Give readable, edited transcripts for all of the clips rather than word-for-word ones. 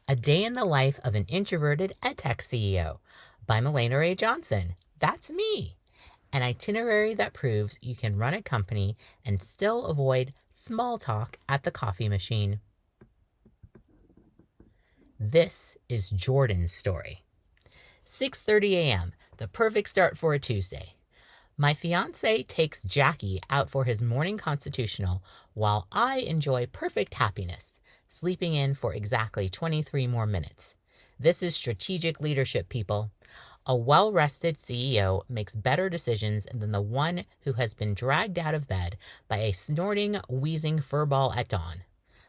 A Day in the Life of an Introverted EdTech CEO by Mahlena-Rae Johnson. That's me. An itinerary that proves you can run a company and still avoid small talk at the coffee machine. This is Jordan's story. 6:30 a.m., the perfect start for a Tuesday. My fiancé takes Jackie out for his morning constitutional while I enjoy perfect happiness, sleeping in for exactly 23 more minutes. This is strategic leadership, people. A well-rested CEO makes better decisions than the one who has been dragged out of bed by a snorting, wheezing furball at dawn.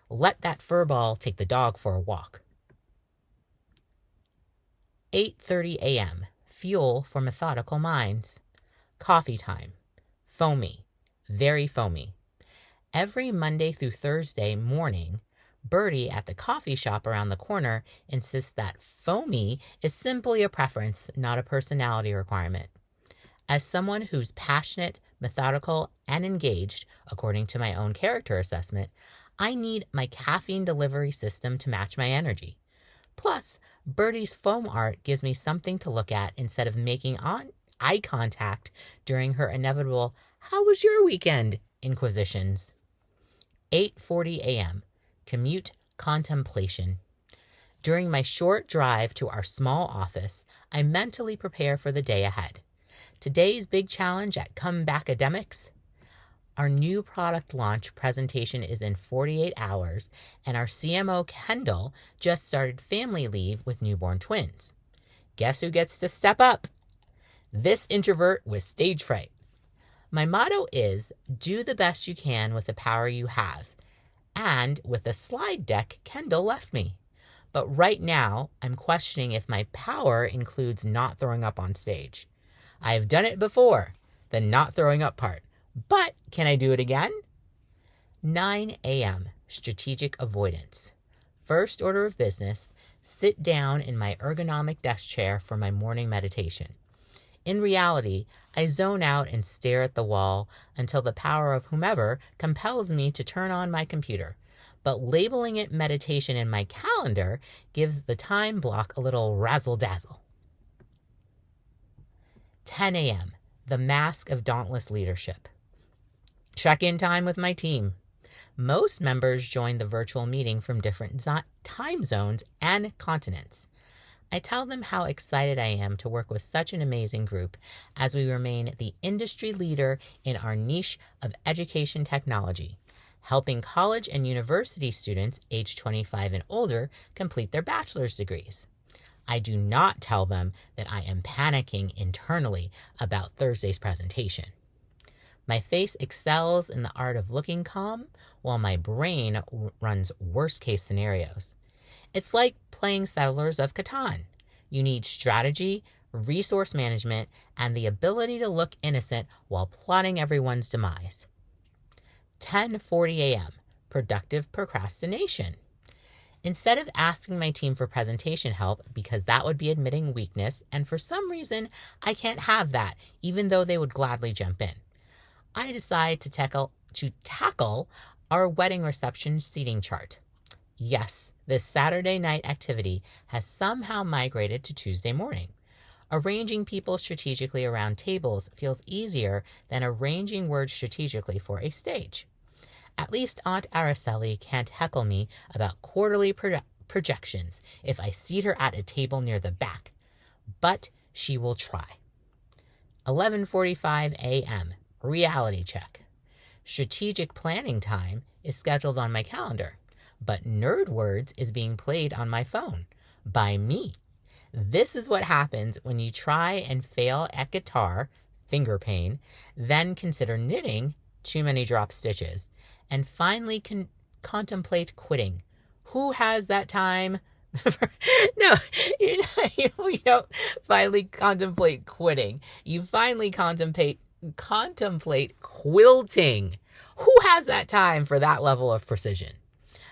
Let that furball take the dog for a walk. 8:30 a.m. Fuel for methodical minds. Coffee time. Foamy. Very foamy. Every Monday through Thursday morning, Bertie at the coffee shop around the corner insists that foamy is simply a preference, not a personality requirement. As someone who's passionate, methodical, and engaged, according to my own character assessment, I need my caffeine delivery system to match my energy. Plus, Bertie's foam art gives me something to look at instead of making eye contact during her inevitable, "How was your weekend?" inquisitions. 8:40 a.m. Commute contemplation. During my short drive to our small office, I mentally prepare for the day ahead. Today's big challenge at Comebackademics: our new product launch presentation is in 48 hours, and our CMO, Kendall, just started family leave with newborn twins. Guess who gets to step up? This introvert with stage fright. My motto is, do the best you can with the power you have. And with the slide deck Kendall left me. But right now, I'm questioning if my power includes not throwing up on stage. I have done it before, the not throwing up part. But can I do it again? 9 a.m. Strategic avoidance. First order of business, sit down in my ergonomic desk chair for my morning meditation. In reality, I zone out and stare at the wall until the power of whomever compels me to turn on my computer. But labeling it meditation in my calendar gives the time block a little razzle-dazzle. 10 a.m. The mask of dauntless leadership. Check-in time with my team. Most members join the virtual meeting from different time zones and continents. I tell them how excited I am to work with such an amazing group as we remain the industry leader in our niche of education technology, helping college and university students aged 25 and older complete their bachelor's degrees. I do not tell them that I am panicking internally about Thursday's presentation. My face excels in the art of looking calm while my brain runs worst-case scenarios. It's like playing Settlers of Catan. You need strategy, resource management, and the ability to look innocent while plotting everyone's demise. 10:40 a.m. Productive procrastination. Instead of asking my team for presentation help, because that would be admitting weakness, and for some reason I can't have that, even though they would gladly jump in, I decide to tackle our wedding reception seating chart. Yes, this Saturday night activity has somehow migrated to Tuesday morning. Arranging people strategically around tables feels easier than arranging words strategically for a stage. At least Aunt Araceli can't heckle me about quarterly projections if I seat her at a table near the back, but she will try. 11:45 a.m. Reality check. Strategic planning time is scheduled on my calendar, but Nerd Words is being played on my phone by me. This is what happens when you try and fail at guitar, finger pain, then consider knitting, too many drop stitches, and finally contemplate quitting. Who has that time? No, you don't finally contemplate quitting. You finally contemplate quilting. Who has that time for that level of precision?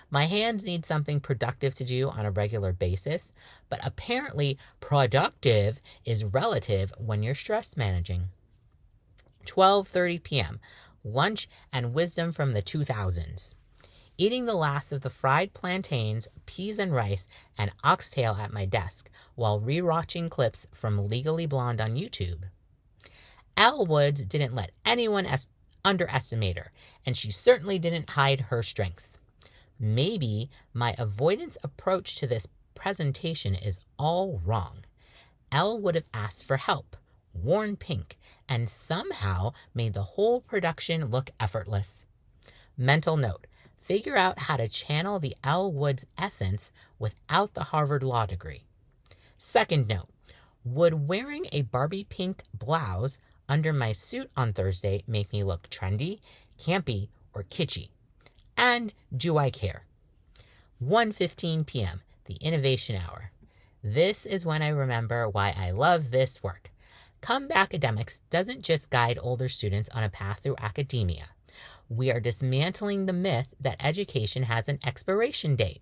My hands need something productive to do on a regular basis, but apparently productive is relative when you're stress managing. 12:30 p.m. Lunch and wisdom from the 2000s. eating the last of the fried plantains, peas and rice, and oxtail at my desk while rewatching clips from Legally Blonde on YouTube. Elle Woods didn't let anyone underestimate her, and she certainly didn't hide her strengths. Maybe my avoidance approach to this presentation is all wrong. Elle would have asked for help, worn pink, and somehow made the whole production look effortless. Mental note: figure out how to channel the Elle Woods essence without the Harvard Law degree. Second note: would wearing a Barbie pink blouse under my suit on Thursday make me look trendy, campy, or kitschy? And do I care? 1:15 p.m., the innovation hour. This is when I remember why I love this work. Comeback Academics doesn't just guide older students on a path through academia. We are dismantling the myth that education has an expiration date.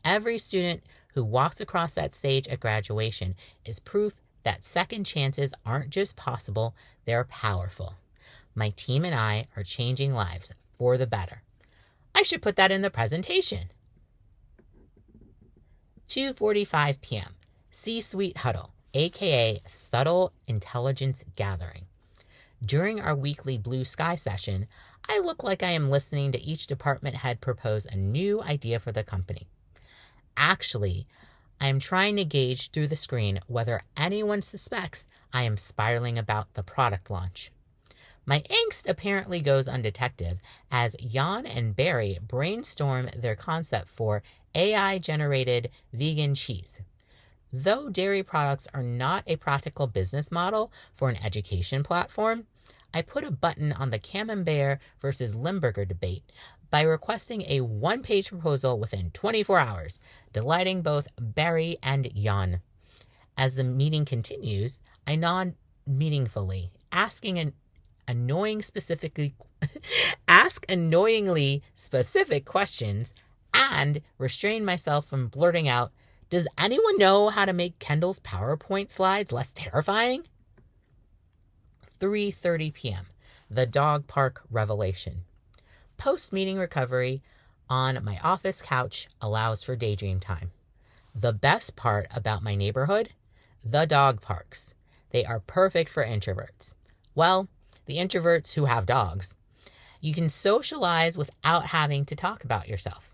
Every student who walks across that stage at graduation is proof that second chances aren't just possible, they're powerful. My team and I are changing lives for the better. I should put that in the presentation. 2:45 p.m. C-Suite Huddle, aka Subtle Intelligence Gathering. During our weekly Blue Sky session, I look like I am listening to each department head propose a new idea for the company. Actually, I am trying to gauge through the screen whether anyone suspects I am spiraling about the product launch. My angst apparently goes undetected as Jan and Barry brainstorm their concept for AI-generated vegan cheese. Though dairy products are not a practical business model for an education platform, I put a button on the Camembert versus Limburger debate by requesting a one-page proposal within 24 hours, delighting both Barry and Jan. As the meeting continues, I nod meaningfully, ask annoyingly specific questions, and restrain myself from blurting out, "Does anyone know how to make Kendall's PowerPoint slides less terrifying?" 3:30 p.m. The dog park revelation. Post-meeting recovery on my office couch allows for daydream time. The best part about my neighborhood? The dog parks. They are perfect for introverts. Well, the introverts who have dogs. You can socialize without having to talk about yourself.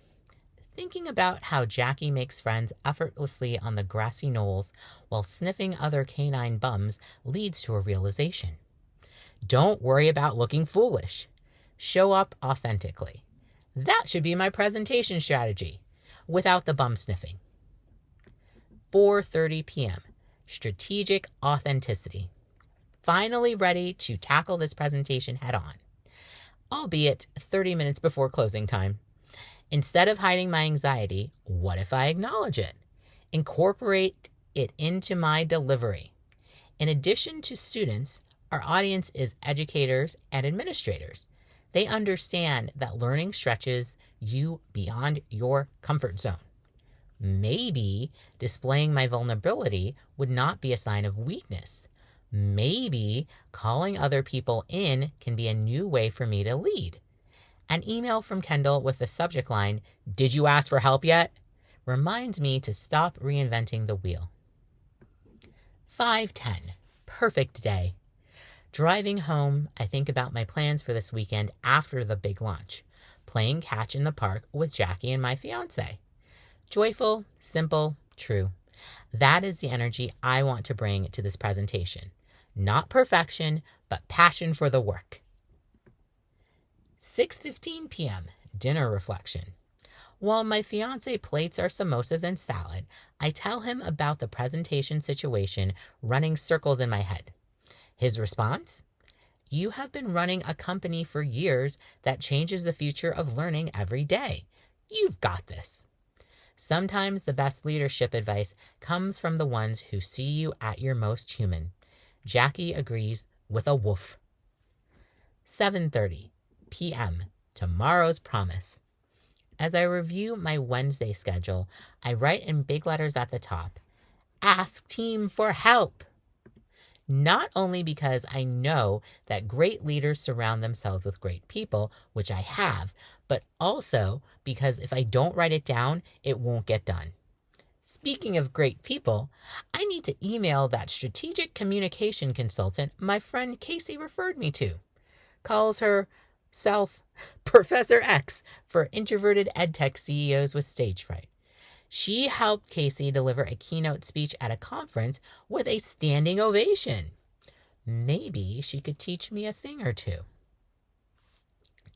Thinking about how Jackie makes friends effortlessly on the grassy knolls while sniffing other canine bums leads to a realization. Don't worry about looking foolish. Show up authentically. That should be my presentation strategy, without the bum sniffing. 4:30 p.m. Strategic authenticity. Finally ready to tackle this presentation head on, albeit 30 minutes before closing time. Instead of hiding my anxiety, what if I acknowledge it? Incorporate it into my delivery. In addition to students, our audience is educators and administrators. They understand that learning stretches you beyond your comfort zone. Maybe displaying my vulnerability would not be a sign of weakness. Maybe calling other people in can be a new way for me to lead. An email from Kendall with the subject line, "Did you ask for help yet?" reminds me to stop reinventing the wheel. 5:10. Perfect day. Driving home, I think about my plans for this weekend after the big launch. Playing catch in the park with Jackie and my fiance. Joyful, simple, true. That is the energy I want to bring to this presentation. Not perfection, but passion for the work. 6:15 p.m. Dinner reflection. While my fiance plates our samosas and salad, I tell him about the presentation situation running circles in my head. His response? "You have been running a company for years that changes the future of learning every day. You've got this." Sometimes the best leadership advice comes from the ones who see you at your most human. Jackie agrees with a woof. 7:30 p.m. Tomorrow's promise. As I review my Wednesday schedule, I write in big letters at the top, "Ask team for help." Not only because I know that great leaders surround themselves with great people, which I have, but also because if I don't write it down, it won't get done. Speaking of great people, I need to email that strategic communication consultant my friend Casey referred me to. Calls herself Professor X for Introverted EdTech CEOs with stage fright. She helped Casey deliver a keynote speech at a conference with a standing ovation. Maybe she could teach me a thing or two.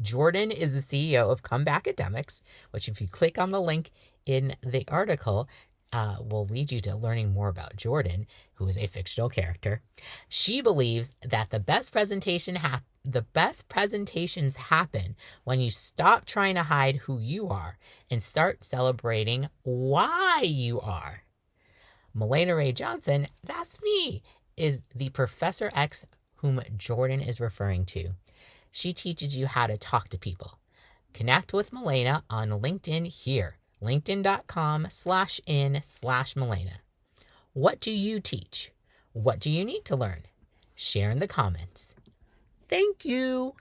Jordan is the CEO of Comeback Academics, which if you click on the link in the article, will lead you to learning more about Jordan, who is a fictional character. She believes that the best presentations happen when you stop trying to hide who you are and start celebrating why you are. Mahlena-Rae Johnson, that's me, is the Professor X whom Jordan is referring to. She teaches you how to talk to people. Connect with Mahlena on LinkedIn here, linkedin.com/in/Mahlena. What do you teach? What do you need to learn? Share in the comments. Thank you.